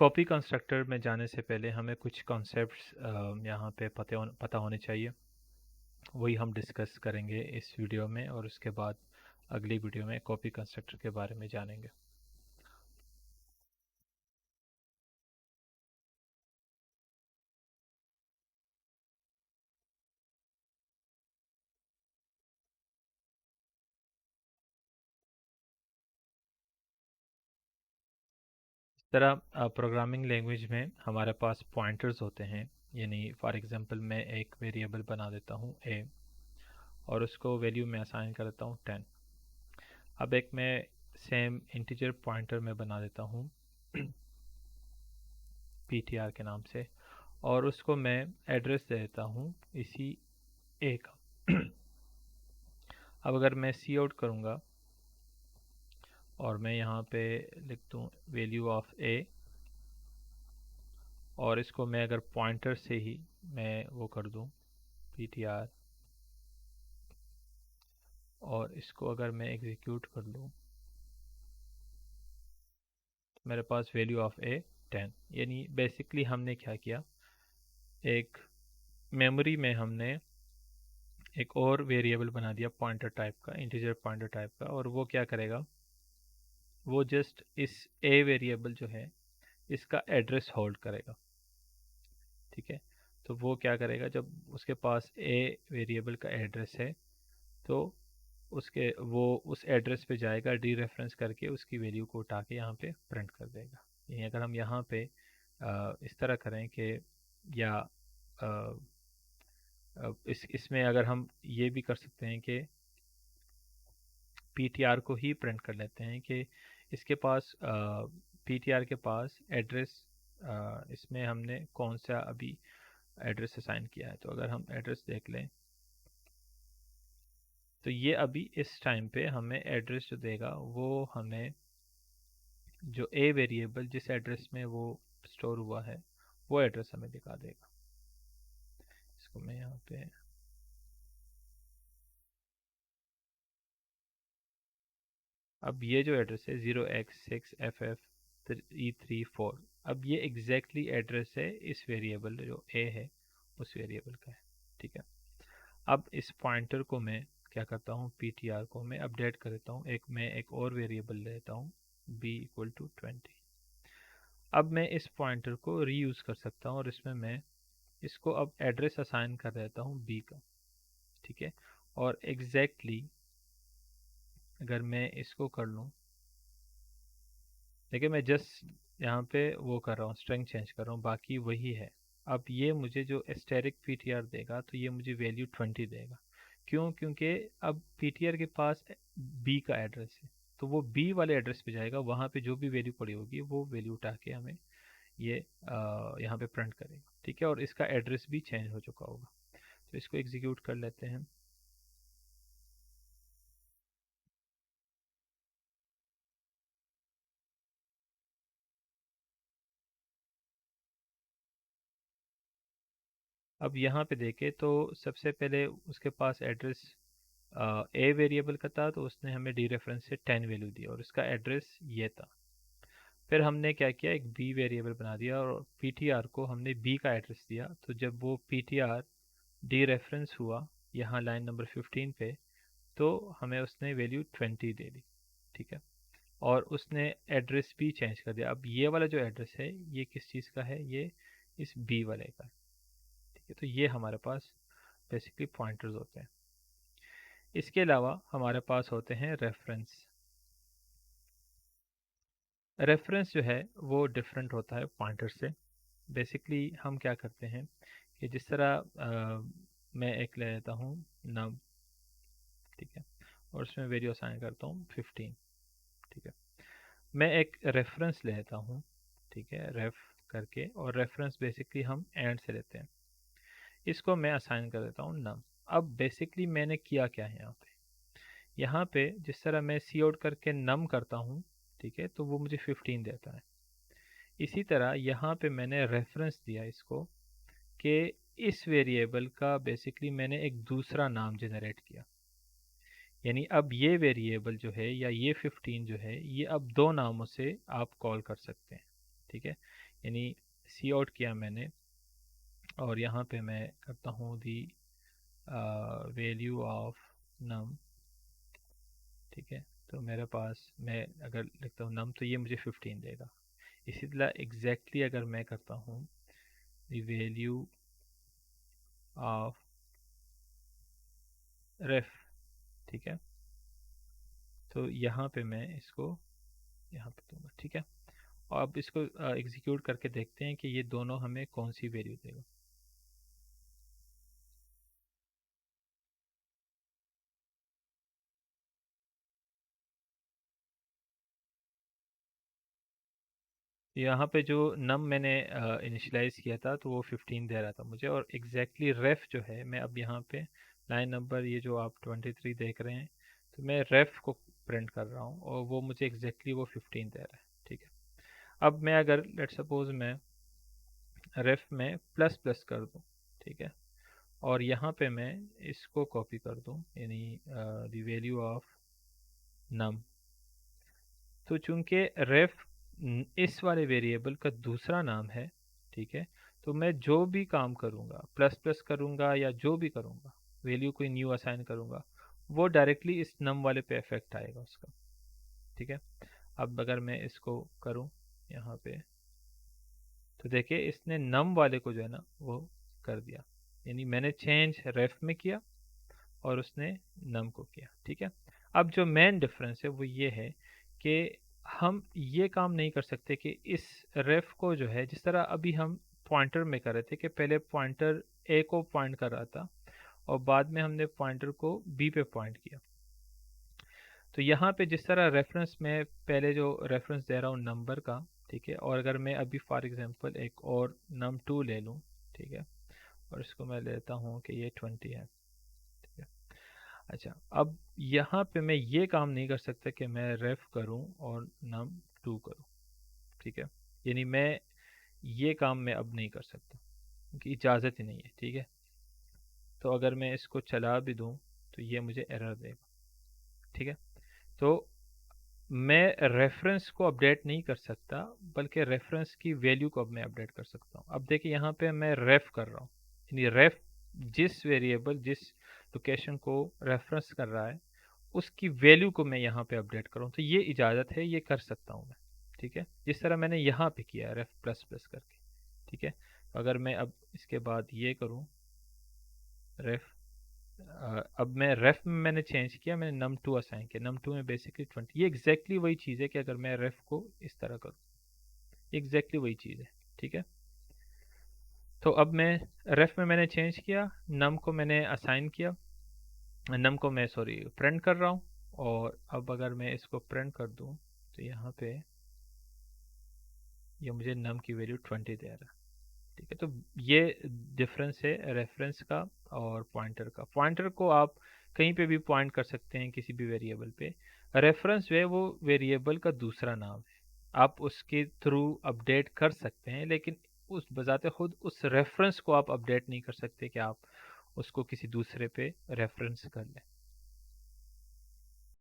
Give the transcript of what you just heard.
Copy constructor में जाने से पहले हमें कुछ कॉन्सेप्ट्स यहाँ पे पता होने चाहिए। वही हम डिस्कस करेंगे इस वीडियो में, और उसके बाद अगली वीडियो में कॉपी कंस्ट्रक्टर के बारे में जानेंगे। इस तरह प्रोग्रामिंग लैंग्वेज में हमारे पास पॉइंटर्स होते हैं। यानी फॉर एग्जांपल मैं एक वेरिएबल बना देता हूँ a, और उसको वैल्यू में असाइन कर देता हूँ 10। अब एक मैं सेम इंटीजर पॉइंटर में बना देता हूँ ptr के नाम से, और उसको मैं एड्रेस दे देता हूँ इसी a का। अब अगर मैं सी आउट करूँगा और मैं यहाँ पे लिख दूँ वैल्यू ऑफ a, और इसको मैं अगर पॉइंटर से ही मैं वो कर दूँ ptr, और इसको अगर मैं एग्जीक्यूट कर लूँ, मेरे पास वैल्यू ऑफ a 10। यानी बेसिकली हमने क्या किया, एक मेमोरी में हमने एक और वेरिएबल बना दिया पॉइंटर टाइप का, इंटीजर पॉइंटर टाइप का, और वो क्या करेगा, वो जस्ट इस a वेरिएबल जो है इसका एड्रेस होल्ड करेगा। ठीक है, तो वो क्या करेगा, जब उसके पास a वेरिएबल का एड्रेस है तो उसके वो उस एड्रेस पे जाएगा, डी रेफरेंस करके उसकी वैल्यू को उठा के यहाँ पे प्रिंट कर देगा। यानी अगर हम यहाँ पे इस तरह करें कि, या अ, इसमें अगर हम ये भी कर सकते हैं कि पीटीआर को ही प्रिंट कर लेते हैं कि इसके पास पीटीआर के पास एड्रेस, इसमें हमने कौन सा अभी एड्रेस असाइन किया है। तो अगर हम एड्रेस देख लें तो ये अभी इस टाइम पे हमें एड्रेस जो देगा वो हमें जो ए वेरिएबल जिस एड्रेस में वो स्टोर हुआ है वो एड्रेस हमें दिखा देगा। इसको मैं यहाँ पे, अब ये जो एड्रेस है 0x6FF334, अब ये एग्जैक्टली एड्रेस है इस वेरिएबल जो ए है उस वेरिएबल का है। ठीक है, अब इस पॉइंटर को मैं क्या करता हूँ, ptr को मैं अपडेट कर देता हूँ, मैं एक और वेरिएबल लेता हूँ b=20। अब मैं इस पॉइंटर को रीयूज़ कर सकता हूँ और इसमें मैं इसको अब एड्रेस असाइन कर देता हूँ b का। ठीक है, और एग्जैक्टली अगर मैं इसको कर लूँ, देखिए मैं जस्ट यहाँ पे वो कर रहा हूँ, स्ट्रिंग चेंज कर रहा हूँ, बाकी वही है। अब ये मुझे जो एस्टेरिक ptr देगा तो ये मुझे वैल्यू 20 देगा। क्यों? क्योंकि अब ptr के पास b का एड्रेस है, तो वो b वाले एड्रेस पे जाएगा, वहाँ पे जो भी वैल्यू पड़ी होगी वो वैल्यू उठा के हमें ये यहाँ पे प्रिंट करेगा। ठीक है, और इसका एड्रेस भी चेंज हो चुका होगा। तो इसको एग्जीक्यूट कर लेते हैं। अब यहाँ पे देखें तो सबसे पहले उसके पास एड्रेस ए वेरिएबल का था, तो उसने हमें डी रेफरेंस से 10 वैल्यू दी और उसका एड्रेस ये था। फिर हमने क्या किया, एक बी वेरिएबल बना दिया और पीटीआर को हमने बी का एड्रेस दिया। तो जब वो पीटीआर डी रेफरेंस हुआ यहाँ लाइन नंबर 15 पे, तो हमें उसने वैल्यू 20 दे दी। ठीक है, और उसने एड्रेस भी चेंज कर दिया। अब ये वाला जो एड्रेस है ये किस चीज़ का है, ये इस बी वाले का है। ठीक है, तो ये हमारे पास बेसिकली पॉइंटर्स होते हैं। इसके अलावा हमारे पास होते हैं रेफरेंस। रेफरेंस जो है वो डिफरेंट होता है पॉइंटर से। बेसिकली हम क्या करते हैं कि जिस तरह मैं एक ले लेता हूँ नम, ठीक है, और उसमें वैल्यू असाइन करता हूँ 15। ठीक है, मैं एक रेफरेंस लेता हूँ, ठीक है, रेफ करके, और रेफरेंस बेसिकली हम एंड से लेते हैं। इसको मैं असाइन कर देता हूँ नम। अब बेसिकली मैंने किया क्या है यहाँ पे, यहाँ पे जिस तरह मैं सी आउट करके नम करता हूँ, ठीक है, तो वो मुझे 15 देता है। इसी तरह यहाँ पे मैंने रेफरेंस दिया इसको कि इस वेरिएबल का बेसिकली मैंने एक दूसरा नाम जनरेट किया। यानी अब ये वेरिएबल जो है या ये 15 जो है ये अब दो नामों से आप कॉल कर सकते हैं। ठीक है, यानी सी आउट किया मैंने, और यहाँ पे मैं करता हूँ दी वैल्यू ऑफ नम, ठीक है। तो मेरे पास, मैं अगर लिखता हूँ नम, तो ये मुझे 15 देगा। इसी तरह एग्जैक्टली अगर मैं करता हूँ द वैल्यू ऑफ रेफ, ठीक है, तो यहाँ पे मैं इसको यहाँ पे दूंगा, ठीक है। और अब इसको एग्जीक्यूट करके देखते हैं कि ये दोनों हमें कौन सी वैल्यू देगा। यहाँ पे जो नम मैंने इनिशियलाइज किया था तो वो 15 दे रहा था मुझे, और एग्जैक्टली रेफ जो है, मैं अब यहाँ पे लाइन नंबर ये जो आप 23 देख रहे हैं, तो मैं रेफ को प्रिंट कर रहा हूँ और वो मुझे एग्जैक्टली वो 15 दे रहा है, ठीक है। अब मैं अगर लेट सपोज मैं रेफ में प्लस प्लस कर दूँ, ठीक है, और यहाँ पे मैं इसको कॉपी कर दूँ, यानी द वैल्यू ऑफ नम, तो चूंकि रेफ इस वाले वेरिएबल का दूसरा नाम है, ठीक है, तो मैं जो भी काम करूँगा, प्लस प्लस करूँगा या जो भी करूँगा, वैल्यू कोई न्यू असाइन करूँगा, वो डायरेक्टली इस नम वाले पे इफेक्ट आएगा उसका, ठीक है। अब अगर मैं इसको करूँ यहाँ पे, तो देखिए इसने नम वाले को जो है ना वो कर दिया, यानी मैंने चेंज रेफ में किया और उसने नम को किया, ठीक है। अब जो मेन डिफरेंस है वो ये है कि हम ये काम नहीं कर सकते कि इस रेफ को जो है, जिस तरह अभी हम पॉइंटर में कर रहे थे कि पहले पॉइंटर ए को पॉइंट कर रहा था और बाद में हमने पॉइंटर को बी पे पॉइंट किया, तो यहाँ पे जिस तरह रेफरेंस में पहले जो रेफरेंस दे रहा हूँ नंबर का, ठीक है, और अगर मैं अभी फॉर एग्जांपल एक और num2 ले लूँ, ठीक है, और इसको मैं लेता हूँ कि ये 20 है, ठीक है। अच्छा, अब यहाँ पे मैं ये काम नहीं कर सकता कि मैं रेफ करूँ और num2 करूँ, ठीक है, यानी मैं ये काम मैं अब नहीं कर सकता क्योंकि इजाज़त ही नहीं है, ठीक है। तो अगर मैं इसको चला भी दूँ तो ये मुझे एरर देगा, ठीक है। तो मैं रेफरेंस को अपडेट नहीं कर सकता, बल्कि रेफरेंस की वैल्यू को अब मैं अपडेट कर सकता हूँ। अब देखिए यहाँ पे मैं रेफ कर रहा हूँ, यानी रेफ जिस वेरिएबल, जिस लोकेशन को रेफरेंस कर रहा है, उसकी वैल्यू को मैं यहाँ पे अपडेट करूँ, तो ये इजाज़त है, ये कर सकता हूँ मैं, ठीक है, जिस तरह मैंने यहाँ पे किया है रेफ प्लस प्लस करके, ठीक है। अगर मैं अब इसके बाद ये करूँ रेफ, अब मैं रेफ में मैंने चेंज किया, मैंने num2 असाइन किया, num2 में बेसिकली 20, ये एग्जैक्टली वही चीज़ है कि अगर मैं रेफ को इस तरह करूँ, एग्जैक्टली वही चीज़ है, ठीक है। तो अब मैं रेफ में मैंने चेंज किया, नम को मैंने असाइन किया, नम को मैं सॉरी प्रिंट कर रहा हूँ, और अब अगर मैं इसको प्रिंट कर दूँ तो यहाँ पे ये मुझे नम की वैल्यू 20 दे रहा है, ठीक है। तो ये डिफरेंस है रेफरेंस का और पॉइंटर का। पॉइंटर को आप कहीं पे भी पॉइंट कर सकते हैं किसी भी वेरिएबल पे, रेफरेंस जो है वो वेरिएबल का दूसरा नाम है, आप उसके थ्रू अपडेट कर सकते हैं, लेकिन उस बजाते खुद उस रेफरेंस को आप अपडेट नहीं कर सकते कि आप उसको किसी दूसरे पे रेफरेंस कर लें।